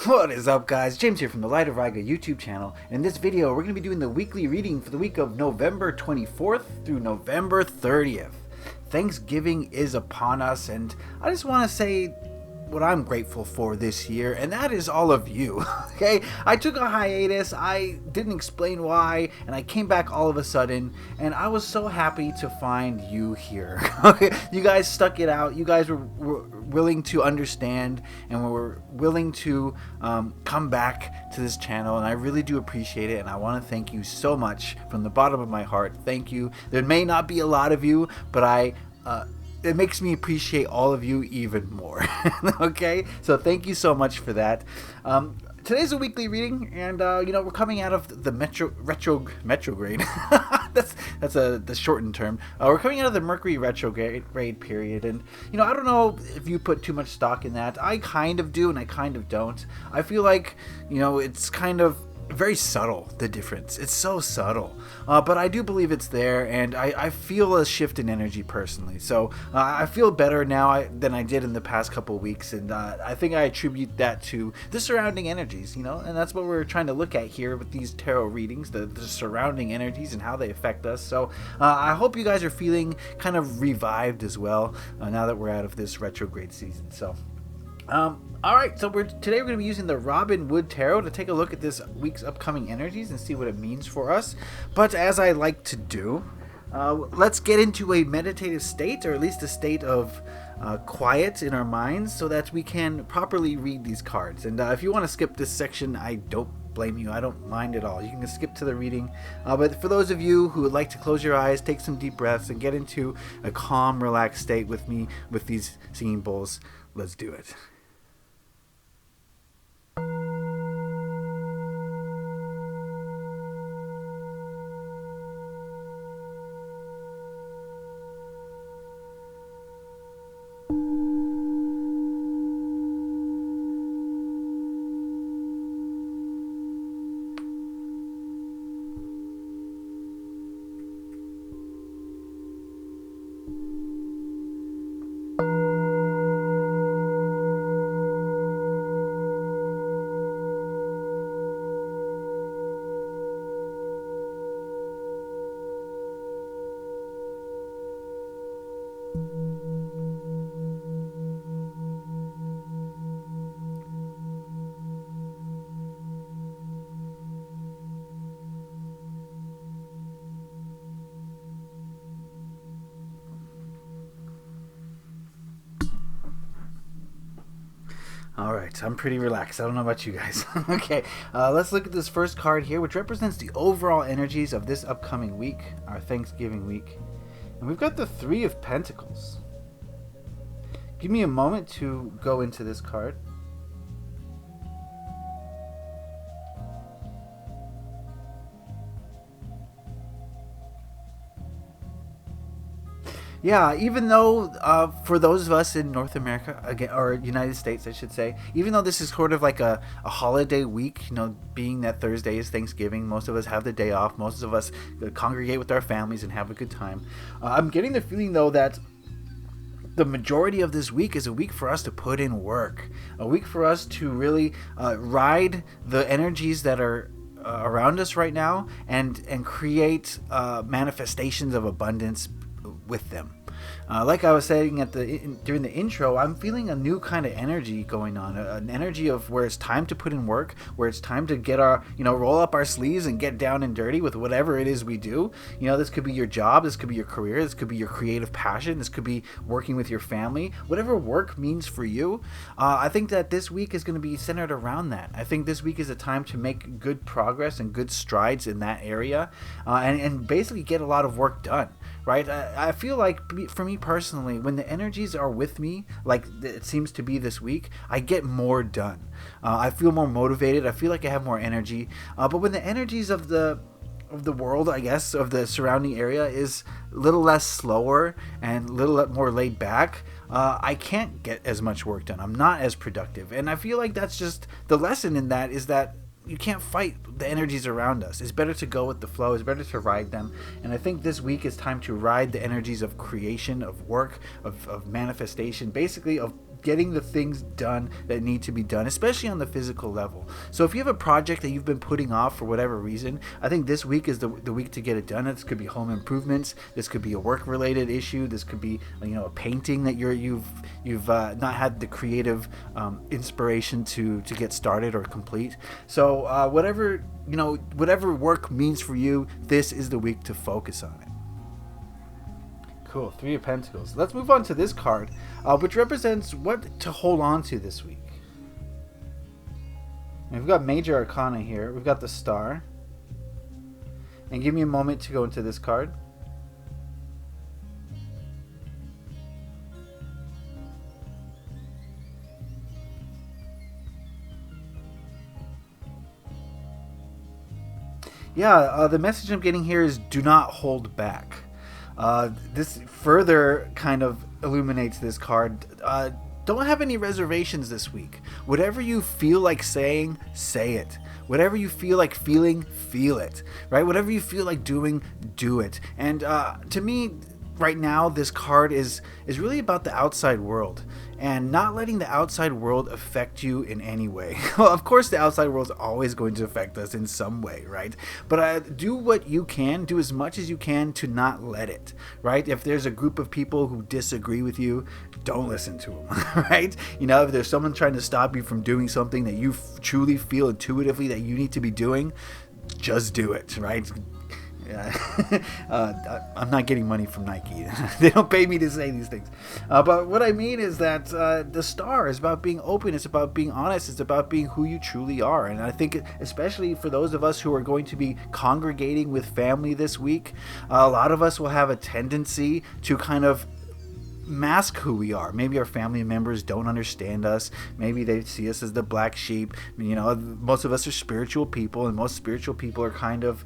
What is up, guys? James here from the Light of Riga YouTube channel. In this video, we're going to be doing the weekly reading for the week of November 24th through November 30th. Thanksgiving is upon us, and I just want to say what I'm grateful for this year, and that is all of you. Okay, I took a hiatus, I didn't explain why, and I came back all of a sudden, and I was so happy to find you here. Okay, you guys stuck it out, you guys were willing to understand, and were willing to come back to this channel, and I really do appreciate it, and I want to thank you so much from the bottom of my heart. Thank you. There may not be a lot of you, but it makes me appreciate all of you even more. Okay, so thank you so much for that. Today's a weekly reading, and we're coming out of the retrograde. that's the shortened term. We're coming out of the Mercury retrograde period, and I don't know if you put too much stock in that. I kind of do, and I kind of don't. I feel like it's kind of very subtle, the difference. It's so subtle, but I do believe it's there, and I feel a shift in energy personally. So I feel better now than I did in the past couple of weeks, and I think I attribute that to the surrounding energies, and that's what we're trying to look at here with these tarot readings, the surrounding energies and how they affect us. So I hope you guys are feeling kind of revived as well now that we're out of this retrograde season. So alright, so today we're going to be using the Robin Wood Tarot to take a look at this week's upcoming energies and see what it means for us. But as I like to do, let's get into a meditative state, or at least a state of quiet in our minds, so that we can properly read these cards. And if you want to skip this section, I don't blame you. I don't mind at all. You can skip to the reading. But for those of you who would like to close your eyes, take some deep breaths, and get into a calm, relaxed state with me with these singing bowls, let's do it. Alright, I'm pretty relaxed. I don't know about you guys. Okay, let's look at this first card here, which represents the overall energies of this upcoming week, our Thanksgiving week. And we've got the Three of Pentacles. Give me a moment to go into this card. Yeah, even though for those of us in North America, again, or United States, I should say, even though this is sort of like a holiday week, being that Thursday is Thanksgiving, most of us have the day off, most of us congregate with our families and have a good time. I'm getting the feeling, though, that the majority of this week is a week for us to put in work, a week for us to really ride the energies that are around us right now and create manifestations of abundance with them. Like I was saying during the intro, I'm feeling a new kind of energy going on, an energy of where it's time to put in work, where it's time to get our, roll up our sleeves and get down and dirty with whatever it is we do. This could be your job, this could be your career, this could be your creative passion, this could be working with your family, whatever work means for you. I think that this week is going to be centered around that. I think this week is a time to make good progress and good strides in that area, and basically get a lot of work done. Right? I feel like, for me personally, when the energies are with me, like it seems to be this week, I get more done. I feel more motivated. I feel like I have more energy. But when the energies of the world, I guess, of the surrounding area is a little less slower and a little more laid back, I can't get as much work done. I'm not as productive. And I feel like that's just the lesson in that, is that you can't fight the energies around us. It's better to go with the flow. It's better to ride them. And I think this week is time to ride the energies of creation, of work, of manifestation, basically of getting the things done that need to be done, especially on the physical level. So if you have a project that you've been putting off for whatever reason, I think this week is the week to get it done. This could be home improvements. This could be a work-related issue. This could be, a painting that you've not had the creative inspiration to get started or complete. So whatever whatever work means for you, this is the week to focus on it. Cool. 3 of Pentacles. Let's move on to this card, which represents what to hold on to this week. We've got Major Arcana here. We've got the Star. And give me a moment to go into this card. Yeah, the message I'm getting here is do not hold back. This further kind of illuminates this card. Don't have any reservations this week. Whatever you feel like saying, say it. Whatever you feel like feeling, feel it. Right? Whatever you feel like doing, do it. And to me, right now, this card is really about the outside world and not letting the outside world affect you in any way. Well, of course, the outside world is always going to affect us in some way, right? But do what you can, do as much as you can to not let it, right? If there's a group of people who disagree with you, don't listen to them, right? If there's someone trying to stop you from doing something that you truly feel intuitively that you need to be doing, just do it, right? I'm not getting money from Nike. They don't pay me to say these things. But what I mean is that the Star is about being open. It's about being honest. It's about being who you truly are. And I think especially for those of us who are going to be congregating with family this week, a lot of us will have a tendency to kind of mask who we are. Maybe our family members don't understand us. Maybe they see us as the black sheep. Most of us are spiritual people, and most spiritual people are kind of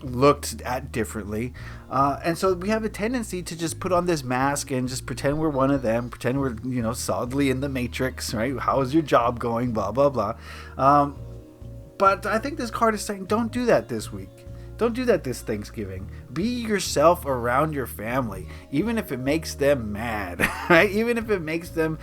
looked at differently, and so we have a tendency to just put on this mask and just pretend we're one of them, pretend we're solidly in the matrix, right? How's your job going, blah blah blah. But I think this card is saying don't do that this week. Don't do that this Thanksgiving. Be yourself around your family, even if it makes them mad, right? Even if it makes them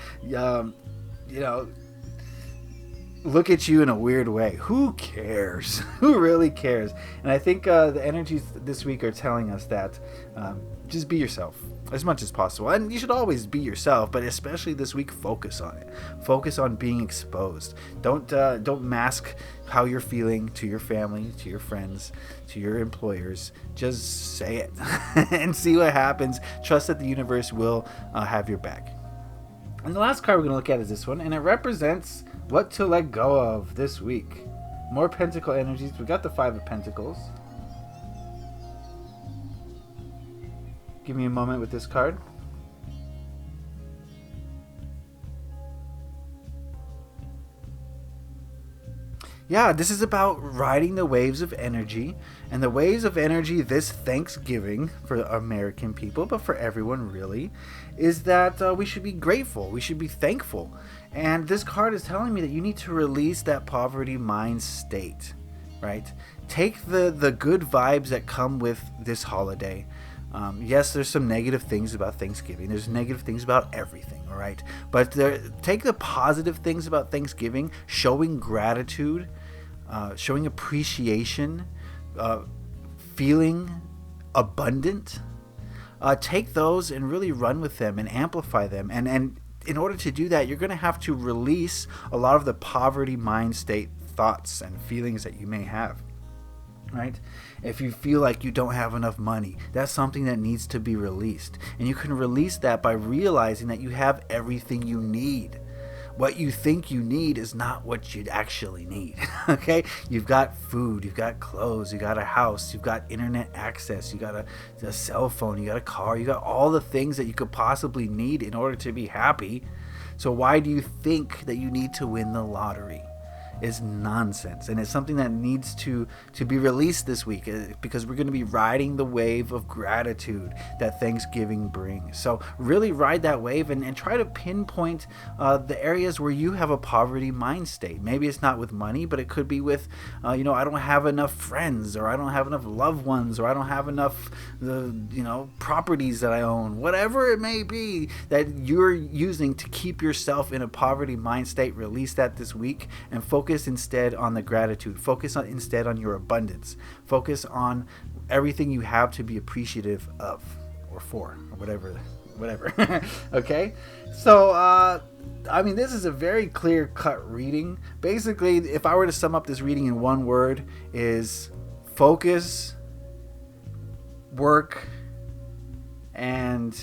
look at you in a weird way. Who cares? Who really cares? And I think the energies this week are telling us that just be yourself as much as possible. And you should always be yourself, but especially this week, focus on it. Focus on being exposed. Don't mask how you're feeling to your family, to your friends, to your employers. Just say it and see what happens. Trust that the universe will have your back. And the last card we're going to look at is this one, and it represents what to let go of this week. More Pentacle energies. We got the 5 of Pentacles. Give me a moment with this card. Yeah, this is about riding the waves of energy. And the waves of energy this Thanksgiving for American people, but for everyone really, is that we should be grateful. We should be thankful. And this card is telling me that you need to release that poverty mind state, right? Take the good vibes that come with this holiday. Yes, there's some negative things about Thanksgiving. There's negative things about everything, all right? But take the positive things about Thanksgiving, showing gratitude, showing appreciation, feeling abundant. Take those and really run with them and amplify them. And in order to do that, you're going to have to release a lot of the poverty mind state thoughts and feelings that you may have. Right? If you feel like you don't have enough money, that's something that needs to be released. And you can release that by realizing that you have everything you need. What you think you need is not what you actually need. Okay? You've got food, you've got clothes, you got a house, you've got internet access, you got a cell phone, you got a car, you got all the things that you could possibly need in order to be happy. So why do you think that you need to win the lottery? is nonsense, and it's something that needs to be released this week, because we're going to be riding the wave of gratitude that Thanksgiving brings. So really ride that wave and try to pinpoint the areas where you have a poverty mind state. Maybe it's not with money, but it could be with I don't have enough friends, or I don't have enough loved ones, or I don't have enough properties that I own. Whatever it may be that you're using to keep yourself in a poverty mind state, release that this week and focus instead on the gratitude. Focus instead on your abundance. Focus on everything you have to be appreciative of, or for, or whatever. Okay, so this is a very clear-cut reading. Basically, if I were to sum up this reading in one word, is focus, work, and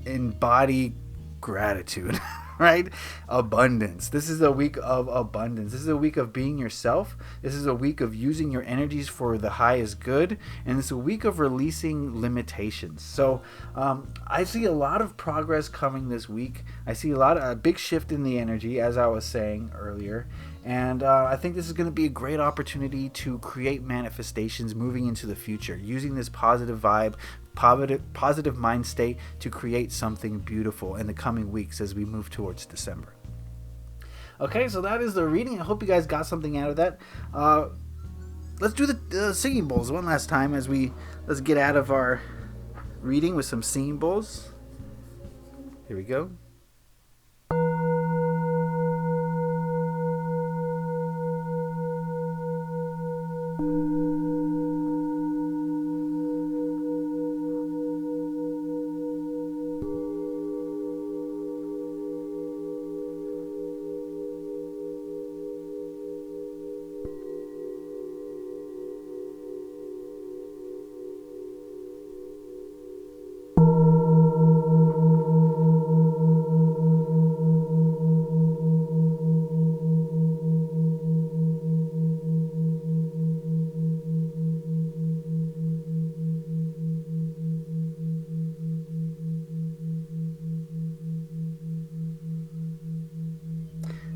embody gratitude. Right? Abundance. This is a week of abundance. This is a week of being yourself. This is a week of using your energies for the highest good. And it's a week of releasing limitations. So I see a lot of progress coming this week. I see a big shift in the energy, as I was saying earlier. And I think this is going to be a great opportunity to create manifestations moving into the future, using this positive vibe, positive mind state to create something beautiful in the coming weeks as we move towards December. Okay, so that is the reading. I hope you guys got something out of that. Let's do the singing bowls one last time let's get out of our reading with some singing bowls. Here we go.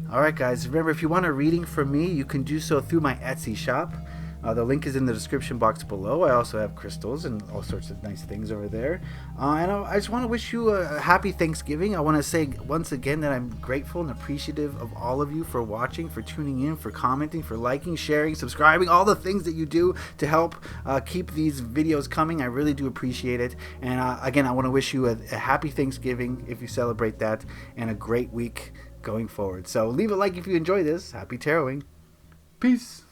Alright guys, remember, if you want a reading from me, you can do so through my Etsy shop. The link is in the description box below. I also have crystals and all sorts of nice things over there. And I just want to wish you a happy Thanksgiving. I want to say once again that I'm grateful and appreciative of all of you for watching, for tuning in, for commenting, for liking, sharing, subscribing, all the things that you do to help keep these videos coming. I really do appreciate it. And again, I want to wish you a happy Thanksgiving if you celebrate that, and a great week going forward. So leave a like if you enjoy this. Happy taroting. Peace.